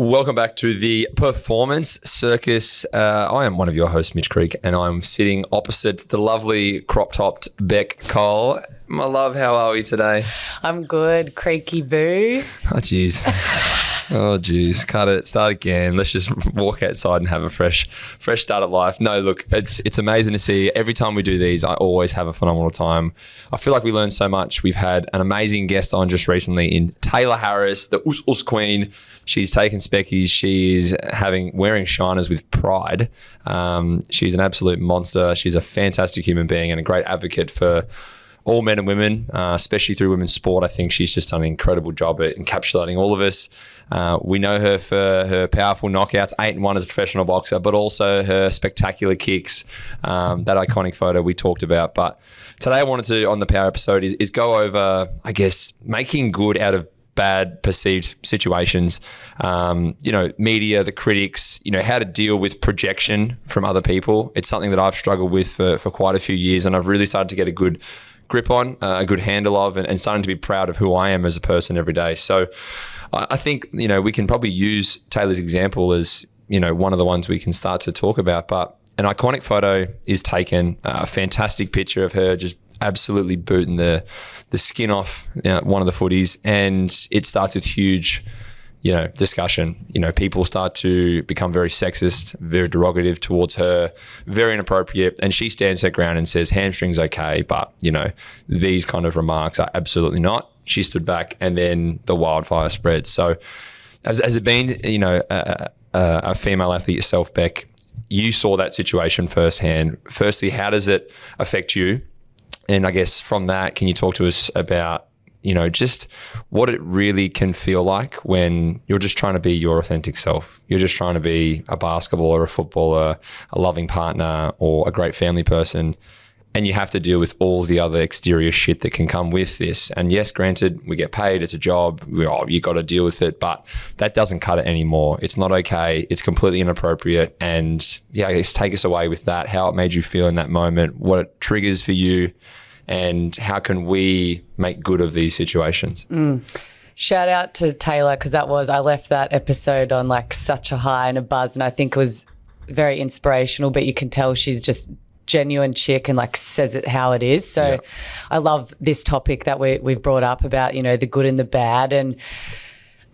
Welcome back to the Performance Circus. I am one of your hosts, Mitch Creek, and I'm sitting opposite the lovely crop-topped Bec Cole. My love, how are we today? I'm good, creaky boo. Oh, jeez. Oh, geez. Cut it. Start again. Let's just walk outside and have a fresh start at life. No, look, it's amazing to see. Every time we do these, I always have a phenomenal time. I feel like we learn so much. We've had an amazing guest on just recently in Taylor Harris, the Us Queen. She's taken speckies. She's wearing shiners with pride. She's an absolute monster. She's a fantastic human being and a great advocate for all men and women, especially through women's sport. I think she's just done an incredible job at encapsulating all of us. We know her for her powerful knockouts, 8-1 as a professional boxer, but also her spectacular kicks, that iconic photo we talked about. But today I wanted to, on the Power episode, is go over, I guess, making good out of bad perceived situations, media, the critics, how to deal with projection from other people. It's something that I've struggled with for quite a few years, and I've really started to get a good grip on, a good handle of, and starting to be proud of who I am as a person every day. So I think, we can probably use Taylor's example as, one of the ones we can start to talk about. But an iconic photo is taken, a fantastic picture of her just absolutely booting the skin off one of the footies, and it starts with huge discussion. People start to become very sexist, very derogative towards her, very inappropriate, and she stands her ground and says hamstrings okay, but these kind of remarks are absolutely not. She stood back, and then the wildfire spread. So has it been a female athlete yourself, Bec? You saw that situation firsthand. Firstly, how does it affect you? And I guess from that, can you talk to us about just what it really can feel like when you're just trying to be your authentic self. You're just trying to be a basketballer, a footballer, a loving partner, or a great family person, and you have to deal with all the other exterior shit that can come with this. And yes, granted, we get paid, it's a job, you got to deal with it, but that doesn't cut it anymore. It's not okay, it's completely inappropriate. And yeah, I guess take us away with that, how it made you feel in that moment, what it triggers for you, and how can we make good of these situations? Shout out to Taylor, because I left that episode on like such a high and a buzz, and I think it was very inspirational, but you can tell she's just genuine chick and like says it how it is. So yeah. I love this topic that we've brought up about, the good and the bad, and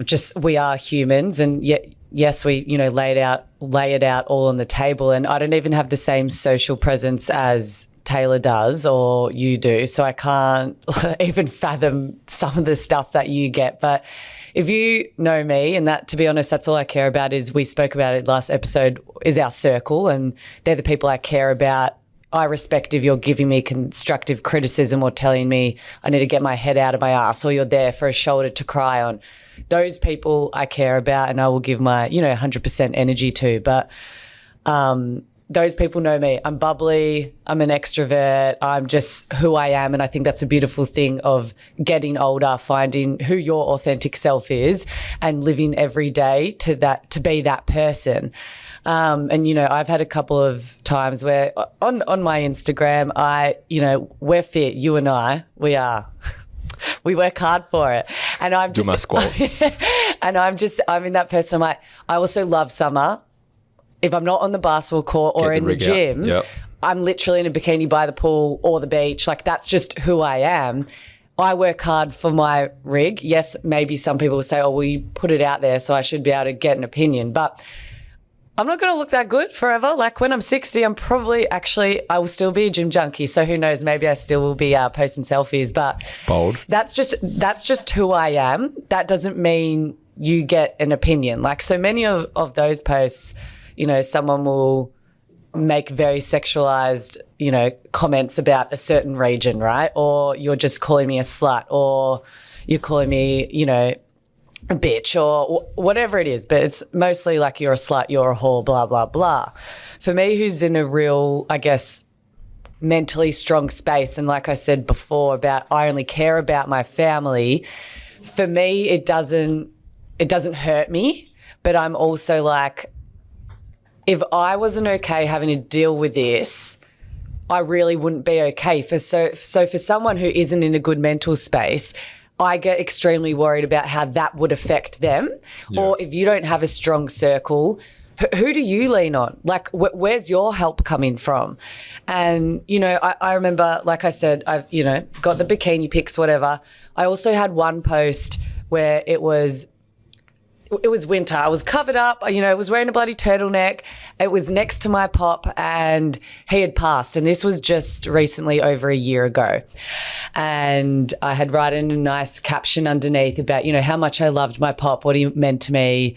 just we are humans, and yet yes, we, lay it out all on the table. And I don't even have the same social presence as Taylor does or you do, so I can't even fathom some of the stuff that you get. But if you know me, and that, to be honest, that's all I care about, is we spoke about it last episode, is our circle, and they're the people I care about. I respect if you're giving me constructive criticism or telling me I need to get my head out of my ass, or you're there for a shoulder to cry on. Those people I care about, and I will give my 100% energy to. But those people know me. I'm bubbly, I'm an extrovert, I'm just who I am, and I think that's a beautiful thing of getting older, finding who your authentic self is and living every day to be that person. And I've had a couple of times where on my Instagram, we're fit, you and I, we are. We work hard for it. And I'm just... Do my squats. And I'm in that person. I'm like, I also love summer. If I'm not on the basketball court or in the gym, yep, I'm literally in a bikini by the pool or the beach. Like, that's just who I am. I work hard for my rig. Yes, maybe some people will say, oh, well, you put it out there, so I should be able to get an opinion. But I'm not going to look that good forever. Like, when I'm 60, I will still be a gym junkie. So who knows, maybe I still will be posting selfies. But bold. That's just who I am. That doesn't mean you get an opinion. Like, so many of those posts, someone will make very sexualized, comments about a certain region, right? Or you're just calling me a slut, or you're calling me, a bitch, or whatever it is. But it's mostly like, you're a slut, you're a whore, blah, blah, blah. For me, who's in a real, I guess, mentally strong space, and like I said before about I only care about my family, for me, it doesn't hurt me. But I'm also like, if I wasn't okay having to deal with this, I really wouldn't be okay. So for someone who isn't in a good mental space, I get extremely worried about how that would affect them. Yeah. Or if you don't have a strong circle, who do you lean on? Like, where's your help coming from? And, you know, I remember, like I said, I've, you know, got the bikini pics, whatever. I also had one post where it was winter. I was covered up, you know, I was wearing a bloody turtleneck. It was next to my pop and he had passed. And this was just recently, over a year ago. And I had written a nice caption underneath about, you know, how much I loved my pop, what he meant to me.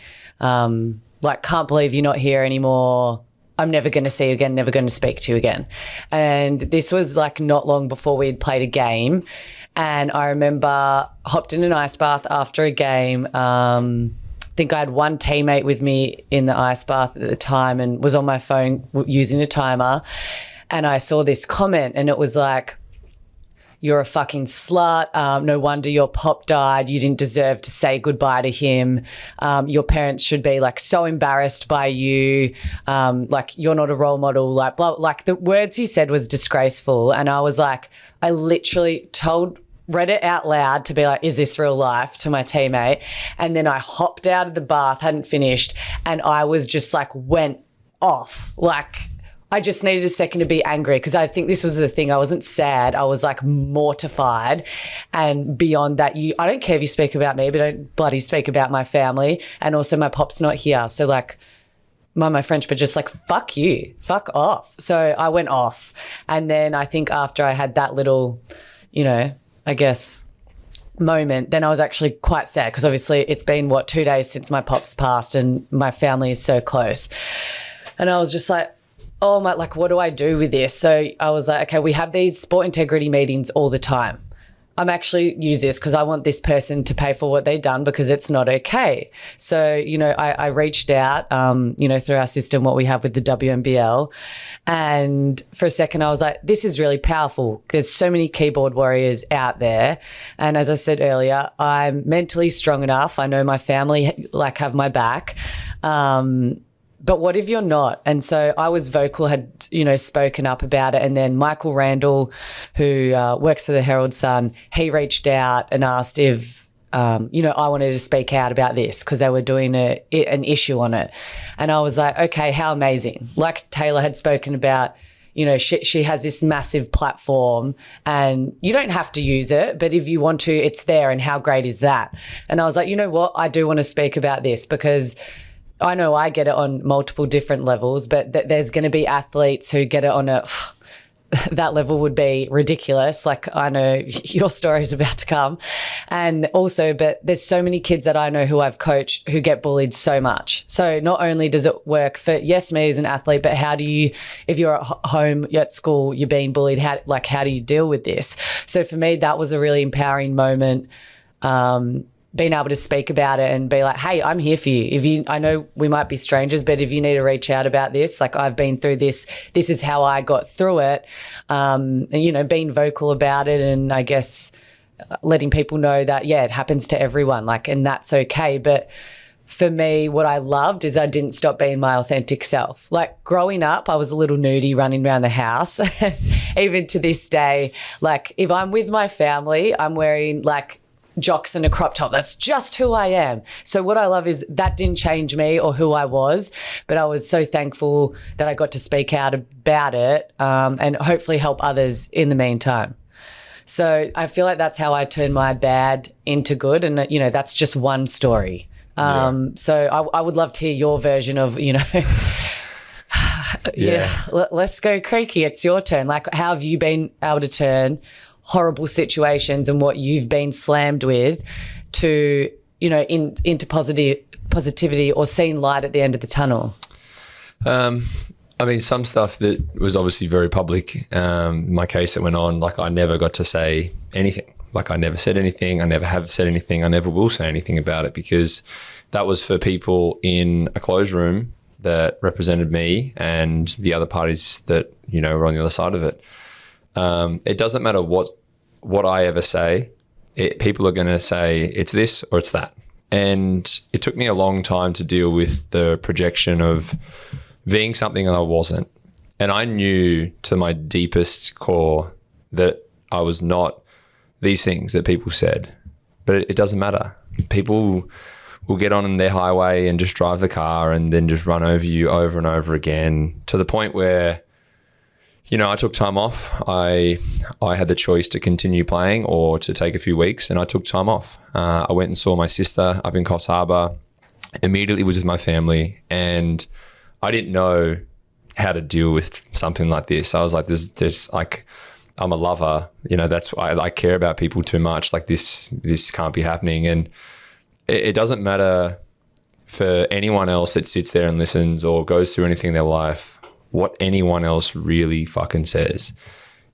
Like, can't believe you're not here anymore. I'm never going to see you again, never going to speak to you again. And this was like not long before we had played a game. And I remember hopped in an ice bath after a game. I think I had one teammate with me in the ice bath at the time and was on my phone using a timer. And I saw this comment and it was like, you're a fucking slut. No wonder your pop died. You didn't deserve to say goodbye to him. Your parents should be like so embarrassed by you. Like, you're not a role model. Like, blah, like the words he said was disgraceful. And I was like, I literally read it out loud to be like, is this real life, to my teammate? And then I hopped out of the bath, hadn't finished, and I was just like, went off. Like, I just needed a second to be angry because I think this was the thing. I wasn't sad. I was like mortified. And beyond that, I don't care if you speak about me, but don't bloody speak about my family. And also my pop's not here. So like, mind my French, but just like, fuck you, fuck off. So I went off. And then I think after I had that little, you know, I guess moment, then I was actually quite sad because obviously it's been 2 days since my pop's passed and my family is so close. And I was just like, oh my, like, what do I do with this? So I was like, okay, we have these sport integrity meetings all the time. I'm actually use this because I want this person to pay for what they've done because it's not okay. So, you know, I reached out, you know, through our system, what we have with the WNBL. And for a second, I was like, this is really powerful. There's so many keyboard warriors out there. And as I said earlier, I'm mentally strong enough. I know my family like have my back. But what if you're not? And so I was vocal, had, you know, spoken up about it. And then Michael Randall, who works for the Herald Sun, he reached out and asked if, you know, I wanted to speak out about this because they were doing an issue on it. And I was like, okay, how amazing. Like Taylor had spoken about, you know, she has this massive platform and you don't have to use it, but if you want to, it's there. And how great is that? And I was like, you know what? I do want to speak about this because I know I get it on multiple different levels, but there's going to be athletes who get it on that level would be ridiculous. Like, I know your story is about to come. And also, but there's so many kids that I know who I've coached who get bullied so much. So not only does it work for, yes, me as an athlete, but how do you, if you're at home, you're at school, you're being bullied, how do you deal with this? So for me, that was a really empowering moment. Being able to speak about it and be like, hey, I'm here for you. I know we might be strangers, but if you need to reach out about this, like I've been through this is how I got through it. And, you know, being vocal about it and I guess letting people know that, yeah, it happens to everyone, like, and that's okay. But for me, what I loved is I didn't stop being my authentic self. Like growing up, I was a little nudie running around the house. Even to this day, like if I'm with my family, I'm wearing like jocks and a crop top. That's just who I am. So what I love is that didn't change me or who I was, but I was so thankful that I got to speak out about it and hopefully help others in the meantime. So I feel like that's how I turned my bad into good. And, you know, that's just one story. So I would love to hear your version of, you know, let's go creaky. It's your turn. Like, how have you been able to turn horrible situations and what you've been slammed with to, you know, into positivity or seeing light at the end of the tunnel? I mean, some stuff that was obviously very public. My case that went on, like I never got to say anything. Like I never said anything. I never have said anything. I never will say anything about it because that was for people in a closed room that represented me and the other parties that, you know, were on the other side of it. It doesn't matter what I ever say. People are going to say it's this or it's that. And it took me a long time to deal with the projection of being something that I wasn't. And I knew to my deepest core that I was not these things that people said. but it doesn't matter. People will get on their highway and just drive the car and then just run over you over and over again, to the point where, you know, I took time off. I had the choice to continue playing or to take a few weeks, and I took time off. I went and saw my sister up in Coffs Harbour, immediately was with my family, and I didn't know how to deal with something like this. I was like, there's like, I'm a lover, you know, that's why I care about people too much. Like this can't be happening. And it doesn't matter for anyone else that sits there and listens or goes through anything in their life, what anyone else really fucking says.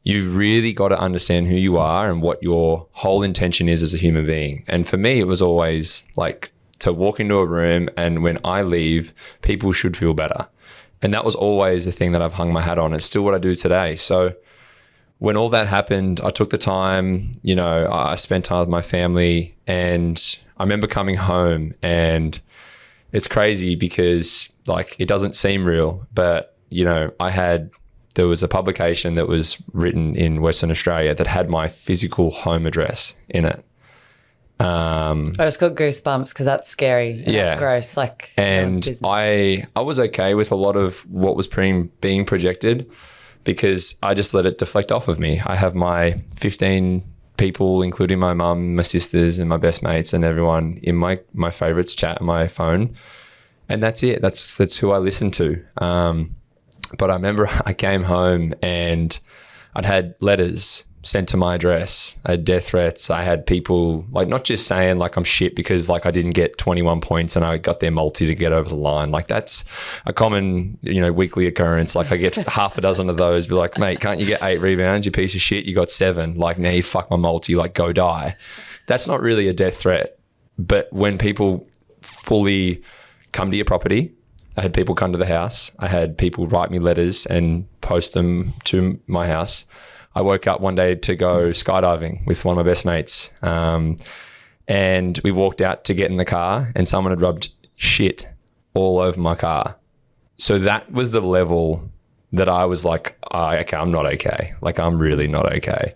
You've really got to understand who you are and what your whole intention is as a human being. And for me, it was always like to walk into a room, and when I leave, people should feel better. And that was always the thing that I've hung my hat on. It's still what I do today. So when all that happened, I took the time, you know, I spent time with my family, and I remember coming home, and it's crazy because like it doesn't seem real, but you know, there was a publication that was written in Western Australia that had my physical home address in it. I just got goosebumps because that's scary. And yeah. That's gross. Like, and I was okay with a lot of what was being projected because I just let it deflect off of me. I have my 15 people, including my mum, my sisters, and my best mates, and everyone in my favorites chat on my phone. And that's it. That's who I listen to. But I remember I came home and I'd had letters sent to my address. I had death threats. I had people like not just saying like I'm shit because like I didn't get 21 points and I got their multi to get over the line. Like that's a common, you know, weekly occurrence. Like I get half a dozen of those. Be like, mate, can't you get 8 rebounds? You piece of shit. You got 7. Like now you fuck my multi. Like go die. That's not really a death threat. But when people fully come to your property, I had people come to the house. I had people write me letters and post them to my house. I woke up one day to go skydiving with one of my best mates. And we walked out to get in the car and someone had rubbed shit all over my car. So that was the level that I was like, okay, I'm not okay. Like I'm really not okay.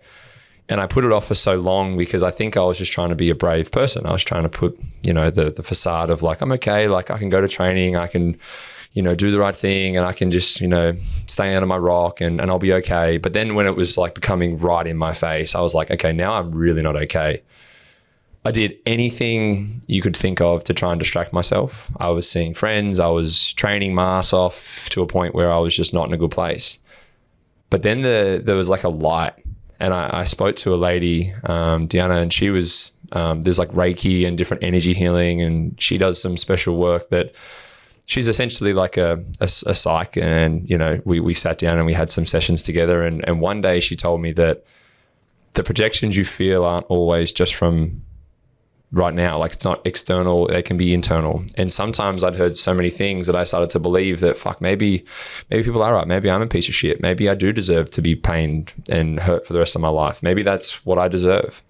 And I put it off for so long because I think I was just trying to be a brave person. I was trying to put, you know, the facade of like, I'm okay. Like I can go to training. I can, you know, do the right thing and I can just, you know, stay out of my rock and I'll be okay. But then when it was like becoming right in my face, I was like, okay, now I'm really not okay. I did anything you could think of to try and distract myself. I was seeing friends. I was training my ass off to a point where I was just not in a good place. But then there was like a light. And I spoke to a lady, Deanna, and she was, there's like Reiki and different energy healing, and she does some special work that she's essentially like a psych. And, you know, we sat down and we had some sessions together. And one day she told me that the projections you feel aren't always just from right now. Like it's not external, they can be internal. And sometimes I'd heard so many things that I started to believe that fuck, maybe people are right. Maybe I'm a piece of shit. Maybe I do deserve to be pained and hurt for the rest of my life. Maybe that's what I deserve.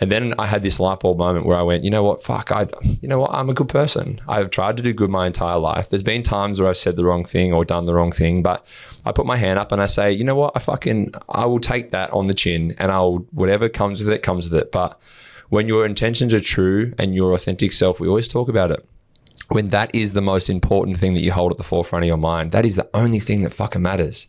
And then I had this light bulb moment where I went, you know what, fuck, you know what, I'm a good person. I've tried to do good my entire life. There's been times where I've said the wrong thing or done the wrong thing, but I put my hand up and I say, you know what, I will take that on the chin and whatever comes with it, comes with it. But when your intentions are true and your authentic self, we always talk about it. When that is the most important thing that you hold at the forefront of your mind, that is the only thing that fucking matters.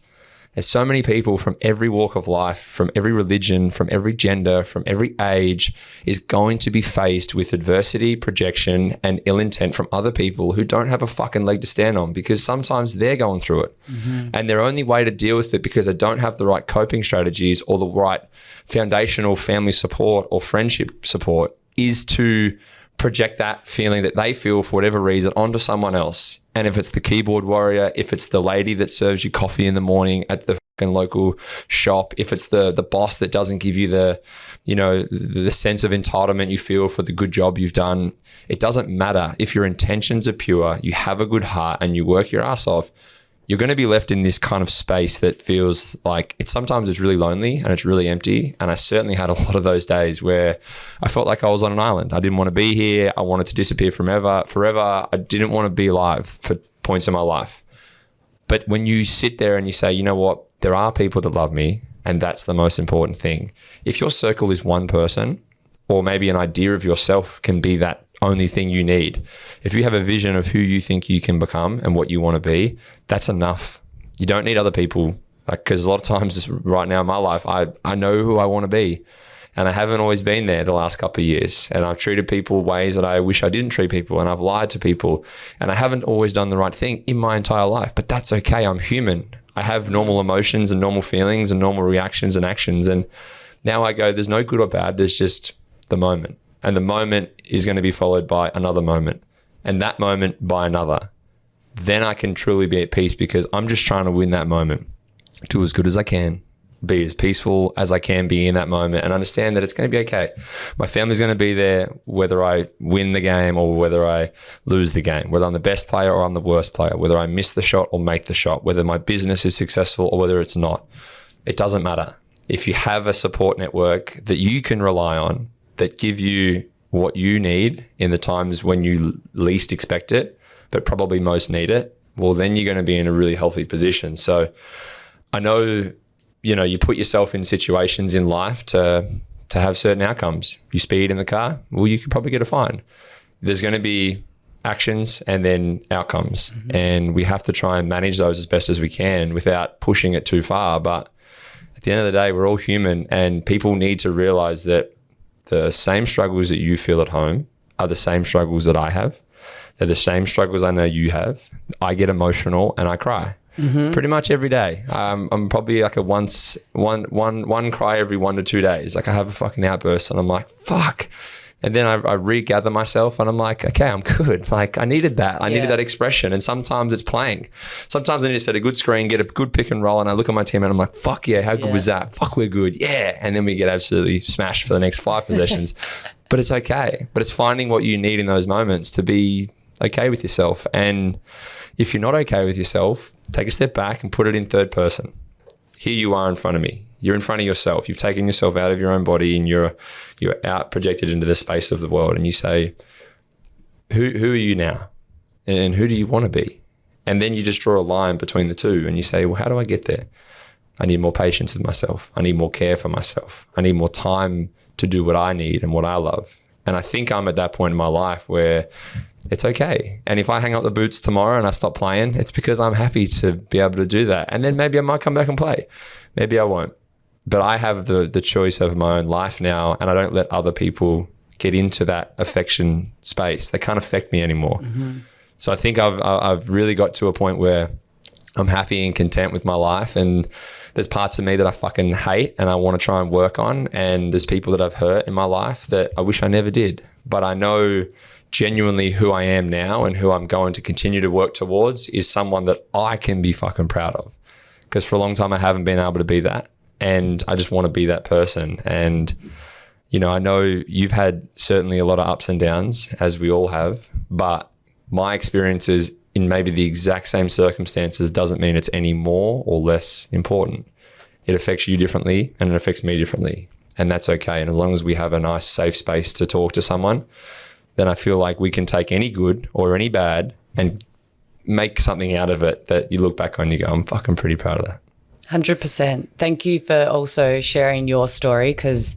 There's so many people from every walk of life, from every religion, from every gender, from every age is going to be faced with adversity, projection, and ill intent from other people who don't have a fucking leg to stand on because sometimes they're going through it. Mm-hmm. And their only way to deal with it because they don't have the right coping strategies or the right foundational family support or friendship support is to project that feeling that they feel for whatever reason onto someone else. And if it's the keyboard warrior, if it's the lady that serves you coffee in the morning at the fucking local shop, if it's the boss that doesn't give you the, you know, the sense of entitlement you feel for the good job you've done, it doesn't matter. If your intentions are pure, you have a good heart and you work your ass off, you're going to be left in this kind of space that feels like sometimes it's really lonely and it's really empty. And I certainly had a lot of those days where I felt like I was on an island. I didn't want to be here. I wanted to disappear forever. I didn't want to be alive for points in my life. But when you sit there and you say, you know what, there are people that love me and that's the most important thing. If your circle is one person or maybe an idea of yourself can be that only thing you need. If you have a vision of who you think you can become and what you want to be, that's enough. You don't need other people. Because a lot of times right now in my life, I know who I want to be. And I haven't always been there the last couple of years. And I've treated people ways that I wish I didn't treat people. And I've lied to people. And I haven't always done the right thing in my entire life. But that's okay. I'm human. I have normal emotions and normal feelings and normal reactions and actions. And now I go, there's no good or bad. There's just the moment. And the moment is going to be followed by another moment. And that moment by another. Then I can truly be at peace because I'm just trying to win that moment. Do as good as I can, be as peaceful as I can be in that moment, and understand that it's going to be okay. My family's going to be there whether I win the game or whether I lose the game, whether I'm the best player or I'm the worst player, whether I miss the shot or make the shot, whether my business is successful or whether it's not. It doesn't matter. If you have a support network that you can rely on, that give you what you need in the times when you least expect it, but probably most need it, well, then you're going to be in a really healthy position. So I know, you put yourself in situations in life to have certain outcomes. You speed in the car, well, you could probably get a fine. There's going to be actions and then outcomes. Mm-hmm. And we have to try and manage those as best as we can without pushing it too far. But at the end of the day, we're all human, and people need to realize that the same struggles that you feel at home are the same struggles that I have. They're the same struggles I know you have. I get emotional and I cry. Mm-hmm. Pretty much every day. I'm probably like one cry every 1 to 2 days. Like I have a fucking outburst and I'm like, fuck. And then I regather myself and I'm like, okay, I'm good. Like I needed that. I needed that expression. And sometimes it's playing. Sometimes I need to set a good screen, get a good pick and roll. And I look at my team and I'm like, fuck yeah, how good was that? Fuck, we're good. Yeah. And then we get absolutely smashed for the next 5 possessions. But it's okay. But it's finding what you need in those moments to be okay with yourself. And if you're not okay with yourself, take a step back and put it in third person. Here you are in front of me. You're in front of yourself. You've taken yourself out of your own body and you're out projected into the space of the world. And you say, who are you now? And who do you want to be? And then you just draw a line between the two and you say, well, how do I get there? I need more patience with myself. I need more care for myself. I need more time to do what I need and what I love. And I think I'm at that point in my life where it's okay. And if I hang up the boots tomorrow and I stop playing, it's because I'm happy to be able to do that. And then maybe I might come back and play. Maybe I won't. But I have the choice of my own life now, and I don't let other people get into that affection space. They can't affect me anymore. Mm-hmm. So I think I've really got to a point where I'm happy and content with my life, and there's parts of me that I fucking hate and I want to try and work on, and there's people that I've hurt in my life that I wish I never did. But I know genuinely who I am now and who I'm going to continue to work towards is someone that I can be fucking proud of. Because for a long time I haven't been able to be that, and I just want to be that person. And I know you've had certainly a lot of ups and downs, as we all have, but my experiences in maybe the exact same circumstances doesn't mean it's any more or less important. It affects you differently and it affects me differently, and that's okay. And as long as we have a nice safe space to talk to someone, then I feel like we can take any good or any bad and make something out of it that you look back on and you go, I'm fucking pretty proud of that. 100%. Thank you for also sharing your story, because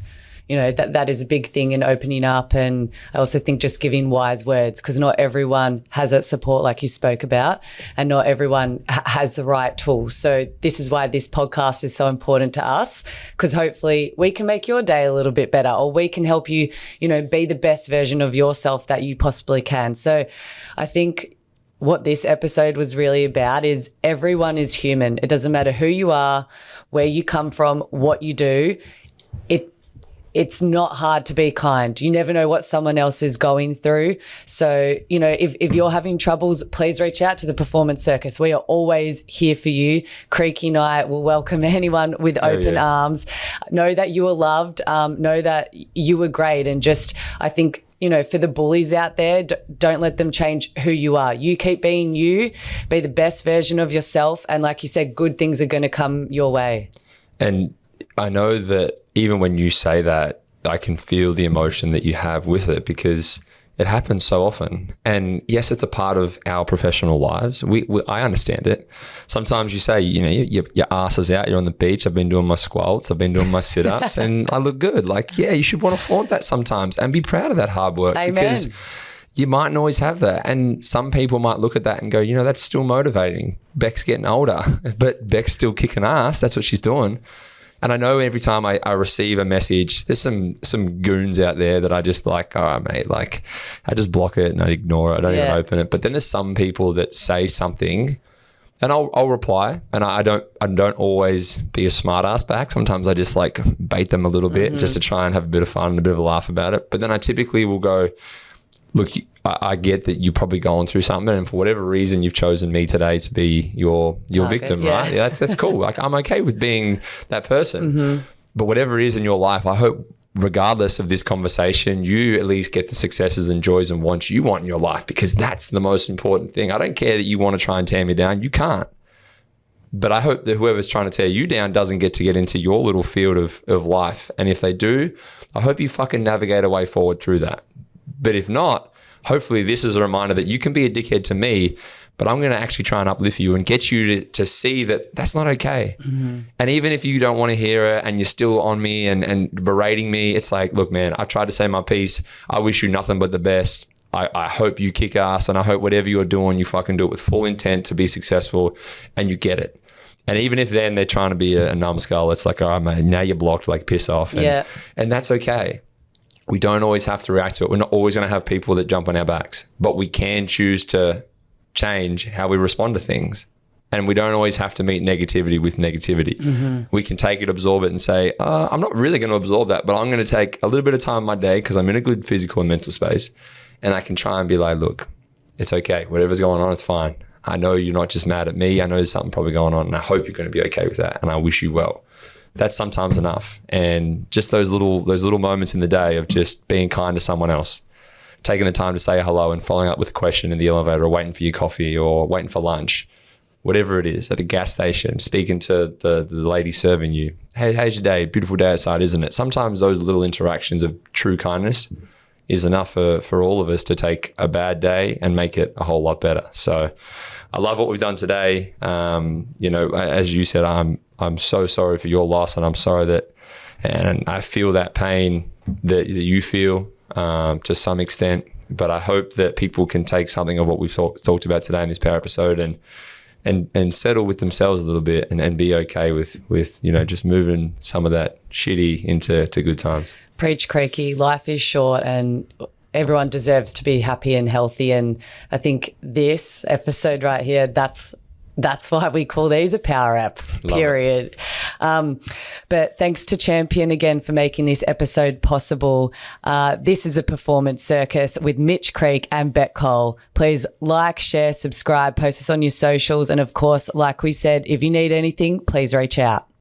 that is a big thing in opening up. And I also think just giving wise words, because not everyone has that support like you spoke about, and not everyone has the right tools. So this is why this podcast is so important to us, because hopefully we can make your day a little bit better, or we can help you, be the best version of yourself that you possibly can. So I think what this episode was really about is everyone is human. It doesn't matter who you are, where you come from, what you do. It's not hard to be kind. You never know what someone else is going through. So, if you're having troubles, please reach out to the Performance Circus. We are always here for you. Creaky Night will welcome anyone with open arms. Know that you are loved. Know that you were great. And just, I think, for the bullies out there, don't let them change who you are. You keep being you, be the best version of yourself. And like you said, good things are going to come your way. And I know that even when you say that, I can feel the emotion that you have with it, because It happens so often. And yes, it's a part of our professional lives. I understand it. Sometimes you say, your ass is out, you're on the beach. I've been doing my squats, I've been doing my sit-ups and I look good. Like, yeah, you should want to flaunt that sometimes and be proud of that hard work. Amen. Because you mightn't always have that. And some people might look at that and go, that's still motivating. Bec's getting older, but Bec's still kicking ass. That's what she's doing. And I know every time I receive a message, there's some goons out there that I just like, all right, mate, like I just block it and I ignore it. I don't even open it. But then there's some people that say something and I'll reply, and I don't always be a smart ass back. Sometimes I just like bait them a little bit just to try and have a bit of fun and a bit of a laugh about it. But then I typically will go, look, I get that you're probably going through something, and for whatever reason, you've chosen me today to be your victim, right? Yeah, that's cool. Like, I'm okay with being that person. But whatever it is in your life, I hope, regardless of this conversation, you at least get the successes and joys and wants you want in your life, because that's the most important thing. I don't care that you want to try and tear me down. You can't. But I hope that whoever's trying to tear you down doesn't get into your little field of life. And if they do, I hope you fucking navigate a way forward through that. But if not, hopefully this is a reminder that you can be a dickhead to me, but I'm going to actually try and uplift you and get you to see that that's not okay. And even if you don't want to hear it and you're still on me and berating me, it's like, look, man, I tried to say my piece. I wish you nothing but the best. I hope you kick ass, and I hope whatever you're doing, you fucking do it with full intent to be successful and you get it. And even if then they're trying to be a numbskull, it's like, all right, mate, now you're blocked, like piss off. And that's okay. We don't always have to react to it. We're not always going to have people that jump on our backs, but we can choose to change how we respond to things. And we don't always have to meet negativity with negativity. We can take it, absorb it, and say, I'm not really going to absorb that, but I'm going to take a little bit of time in my day because I'm in a good physical and mental space. And I can try and be like, look, it's okay. Whatever's going on, it's fine. I know you're not just mad at me. I know there's something probably going on, and I hope you're going to be okay with that. And I wish you well. That's sometimes enough. And just those little moments in the day of just being kind to someone else, taking the time to say hello and following up with a question in the elevator, or waiting for your coffee, or waiting for lunch, whatever it is, at the gas station, speaking to the lady serving you. Hey, how's your day? Beautiful day outside, isn't it? Sometimes those little interactions of true kindness is enough for all of us to take a bad day and make it a whole lot better. So I love what we've done today. As you said, I'm so sorry for your loss, and I'm sorry that, and I feel that pain that you feel to some extent, but I hope that people can take something of what we've talked about today in this power episode and settle with themselves a little bit and be okay with just moving some of that shitty into good times. Preach, Creaky. Life is short and everyone deserves to be happy and healthy. And I think this episode right here, that's why we call these a power app, period. But thanks to Champion again for making this episode possible. This is a performance circus with Mitch Creek and Bec Cole. Please like, share, subscribe, post us on your socials. And of course, like we said, if you need anything, please reach out.